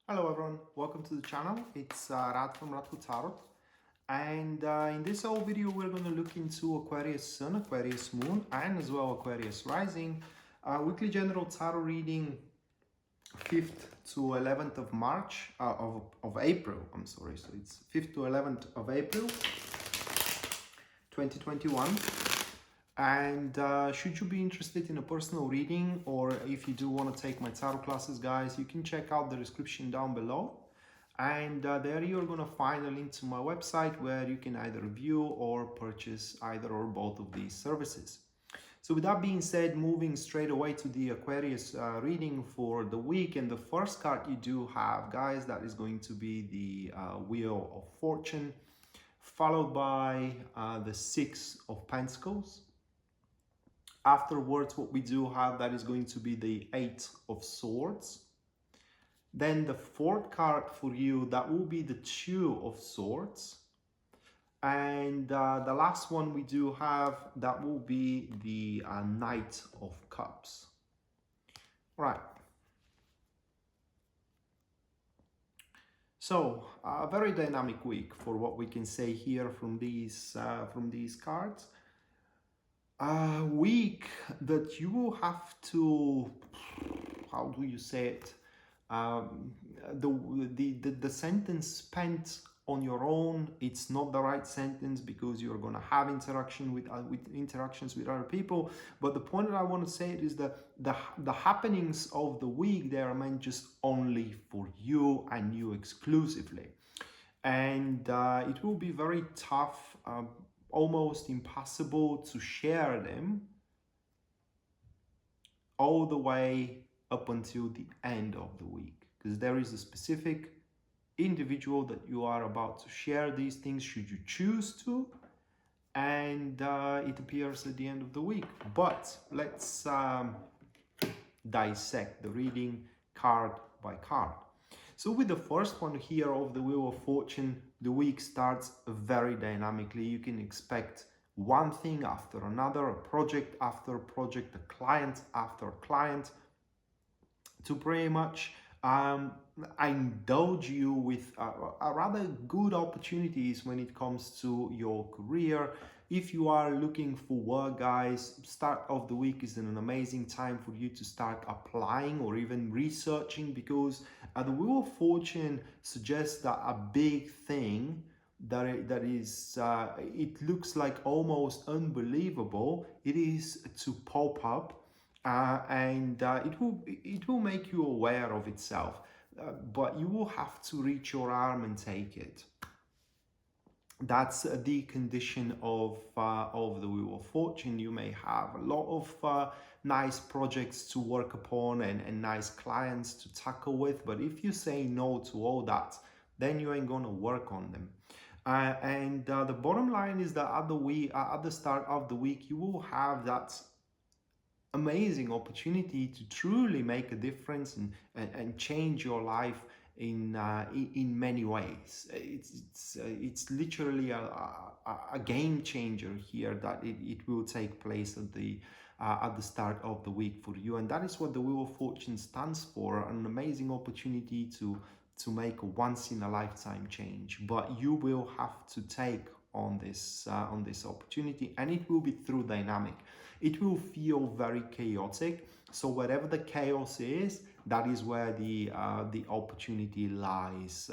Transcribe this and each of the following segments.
Hello everyone, welcome to the channel. It's Rad from Radko Tarot, and in this whole video we're going to look into Aquarius Sun, Aquarius Moon, and as well Aquarius Rising. Weekly general tarot reading 5th to 11th of March, of April, I'm sorry, so it's 5th to 11th of April 2021. And should you be interested in a personal reading, or if you do want to take my tarot classes, guys, you can check out the description down below. And there you're going to find a link to my website where you can either view or purchase either or both of these services. So with that being said, moving straight away to the Aquarius reading for the week. And the first card you do have, guys, that is going to be the Wheel of Fortune, followed by the Six of Pentacles. Afterwards, what we do have, that is going to be the Eight of Swords. Then the fourth card for you, that will be the Two of Swords. And the last one we do have, that will be the Knight of Cups. Right. So a very dynamic week for what we can say here from these cards. A week that you will have to, how do you say it? The sentence spent on your own, it's not the right sentence because you're going to have interaction with interactions with other people. But the point that I want to say is that the happenings of the week, they are meant just only for you and you exclusively. And it will be very tough, almost impossible to share them all the way up until the end of the week, because there is a specific individual that you are about to share these things should you choose to, and it appears at the end of the week. But let's dissect the reading card by card. So with the first one here of the Wheel of Fortune, the week starts very dynamically. You can expect one thing after another, a project after project, a client after client, to pretty much indulge you with a rather good opportunities when it comes to your career. If you are looking for work, guys, start of the week is an amazing time for you to start applying or even researching, because the Wheel of Fortune suggests that a big thing that is it looks like almost unbelievable, it is to pop up. And it will make you aware of itself, but you will have to reach your arm and take it. That's the condition of the Wheel of Fortune. You may have a lot of nice projects to work upon and nice clients to tackle with, but if you say no to all that, then you ain't gonna work on them. And the bottom line is that at the start of the week, you will have that amazing opportunity to truly make a difference and change your life in many ways. It's literally a game changer here, that it will take place at the start of the week for you. And that is what the Wheel of Fortune stands for, an amazing opportunity to make a once in a lifetime change. But you will have to take on this opportunity, and it will be through dynamic. It will feel very chaotic, so whatever the chaos is, that is where the opportunity lies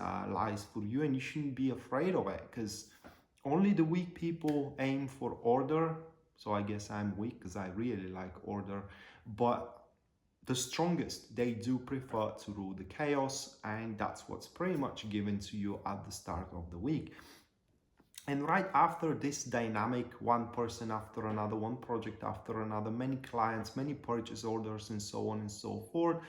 for you, and you shouldn't be afraid of it, because only the weak people aim for order. So I guess I'm weak because I really like order, but the strongest, they do prefer to rule the chaos, and that's what's pretty much given to you at the start of the week. And right after this dynamic, one person after another, one project after another, many clients, many purchase orders, and so on and so forth,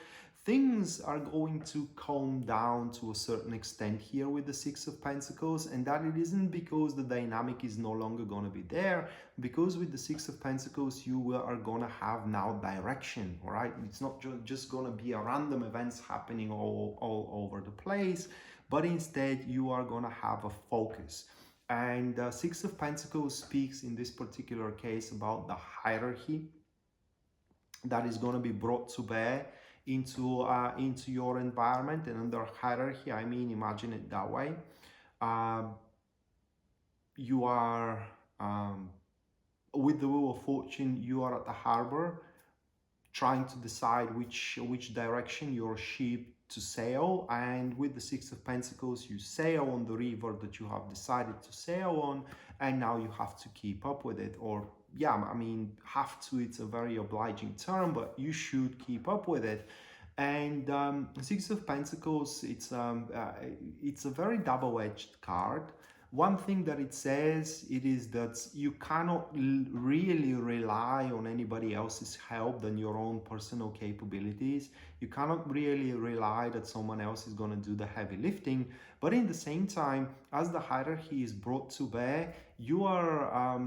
things are going to calm down to a certain extent here with the Six of Pentacles. And that it isn't because the dynamic is no longer going to be there, because with the Six of Pentacles, you are going to have now direction, all right? It's not just going to be a random events happening all over the place, but instead you are going to have a focus. And Six of Pentacles speaks in this particular case about the hierarchy that is going to be brought to bear into your environment and under hierarchy. I mean, imagine it that way. You are with the Wheel of Fortune, you are at the harbor trying to decide which direction your ship to sail, and with the Six of Pentacles you sail on the river that you have decided to sail on, and now you have to keep up with it. Or yeah, I mean, have to, it's a very obliging term, but you should keep up with it. And Six of Pentacles, it's a very double-edged card. One thing that it says, it is that you cannot really rely on anybody else's help than your own personal capabilities. You cannot really rely that someone else is going to do the heavy lifting. But in the same time, as the hierarchy is brought to bear, you are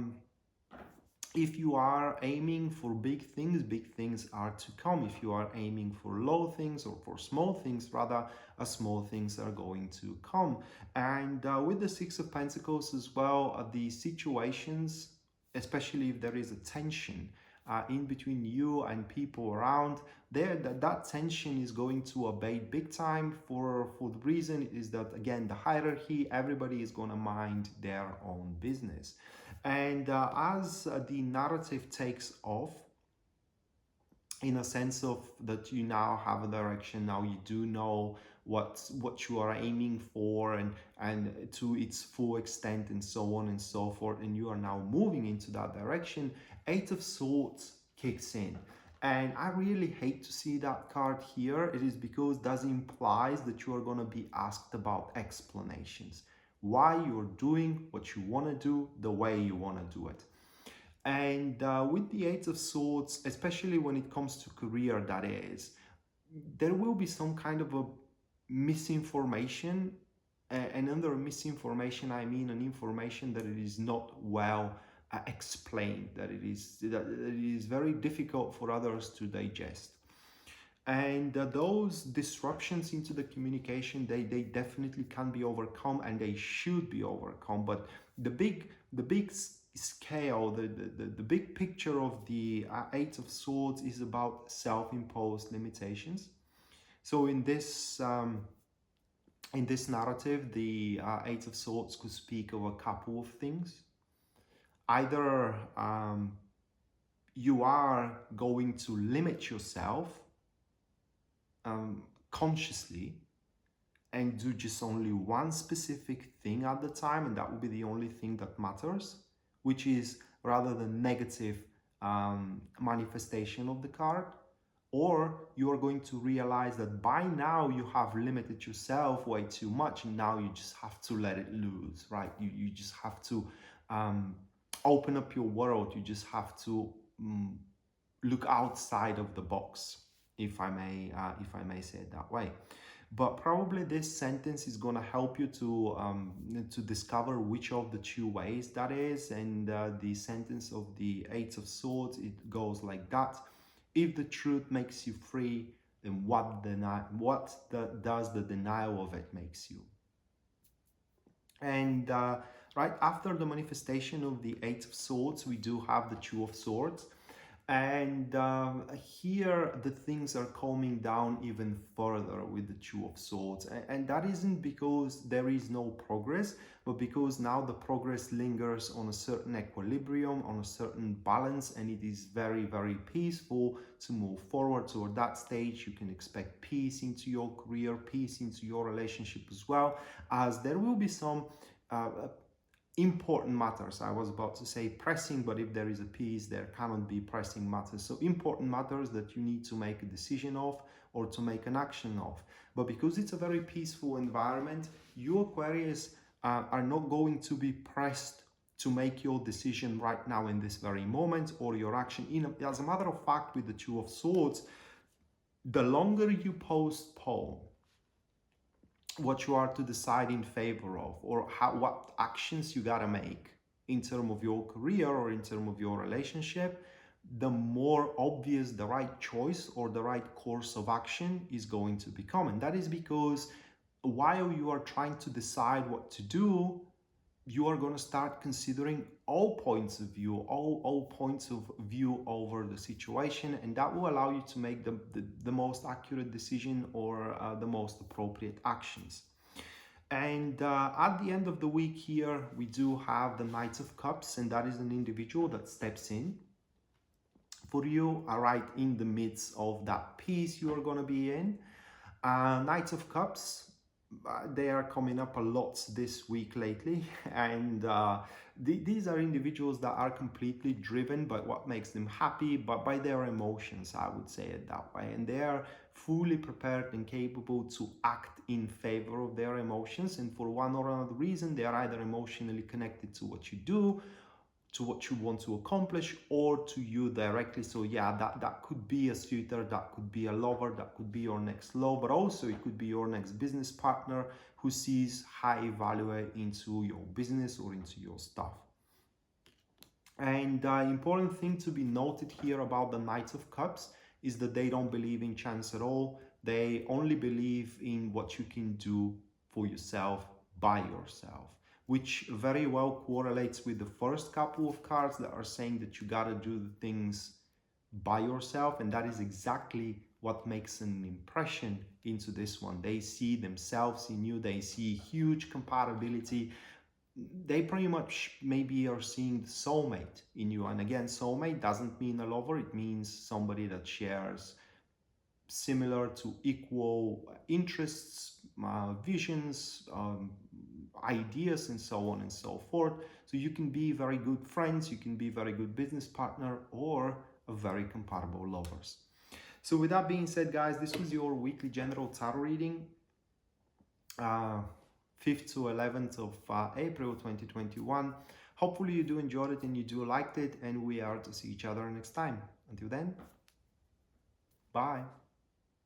if you are aiming for big things are to come. If you are aiming for low things, or for small things rather, small things are going to come. And with the Six of Pentacles as well, the situations, especially if there is a tension in between you and people around, that tension is going to abate big time. For the reason is that, again, the hierarchy, everybody is going to mind their own business. And as the narrative takes off, in a sense of that you now have a direction, now you do know what you are aiming for, and to its full extent, and so on and so forth, and you are now moving into that direction, Eight of Swords kicks in. And I really hate to see that card here. It is because that implies that you are going to be asked about explanations, why you're doing what you want to do the way you want to do it. And with the Eight of Swords, especially when it comes to career, that is, there will be some kind of a misinformation. And under misinformation, I mean an information that it is not well explained, that it is very difficult for others to digest. And those disruptions into the communication, they definitely can be overcome, and they should be overcome. But the big scale, the big picture of the Eight of Swords is about self-imposed limitations. So in this narrative, the Eight of Swords could speak of a couple of things. Either you are going to limit yourself consciously and do just only one specific thing at the time, and that will be the only thing that matters, which is rather the negative manifestation of the card. Or you are going to realize that by now you have limited yourself way too much, and now you just have to let it loose, right? You just have to open up your world. You just have to look outside of the box, if I may say it that way. But probably this sentence is going to help you to discover which of the two ways that is. And the sentence of the Eight of Swords, it goes like that: if the truth makes you free, then what does the denial of it makes you? And right after the manifestation of the Eight of Swords, we do have the Two of Swords. And here the things are calming down even further with the Two of Swords. And that isn't because there is no progress, but because now the progress lingers on a certain equilibrium, on a certain balance, and it is very, very peaceful to move forward. So at that stage, you can expect peace into your career, peace into your relationship as well, as there will be some important matters. I was about to say pressing, but if there is a peace, there cannot be pressing matters. So important matters that you need to make a decision of, or to make an action of. But because it's a very peaceful environment, you Aquarius are not going to be pressed to make your decision right now in this very moment, or your action. As a matter of fact, with the Two of Swords, the longer you postpone what you are to decide in favor of, or what actions you gotta make in terms of your career or in terms of your relationship, the more obvious the right choice or the right course of action is going to become. And that is because while you are trying to decide what to do, you are going to start considering all points of view, all points of view over the situation, and that will allow you to make the most accurate decision or the most appropriate actions. And at the end of the week here, we do have the Knight of Cups, and that is an individual that steps in for you, right in the midst of that peace you are going to be in. Knights of Cups, they are coming up a lot this week lately, and these are individuals that are completely driven by what makes them happy, but by their emotions, I would say it that way, and they are fully prepared and capable to act in favor of their emotions, and for one or another reason, they are either emotionally connected to what you do, to what you want to accomplish, or to you directly. So yeah, that could be a suitor, that could be a lover, that could be your next love, but also it could be your next business partner who sees high value into your business or into your stuff. And the important thing to be noted here about the Knights of Cups is that they don't believe in chance at all. They only believe in what you can do for yourself, by yourself, which very well correlates with the first couple of cards that are saying that you gotta do the things by yourself, and that is exactly what makes an impression into this one. They see themselves in you, they see huge compatibility. They pretty much maybe are seeing the soulmate in you, and again, soulmate doesn't mean a lover, it means somebody that shares similar to equal interests, visions, ideas, and so on and so forth. So you can be very good friends, you can be very good business partner, or a very compatible lovers. So with that being said, guys, this was your weekly general tarot reading, 5th to 11th of April 2021. Hopefully you do enjoy it and you do liked it, and we are to see each other next time. Until then, bye.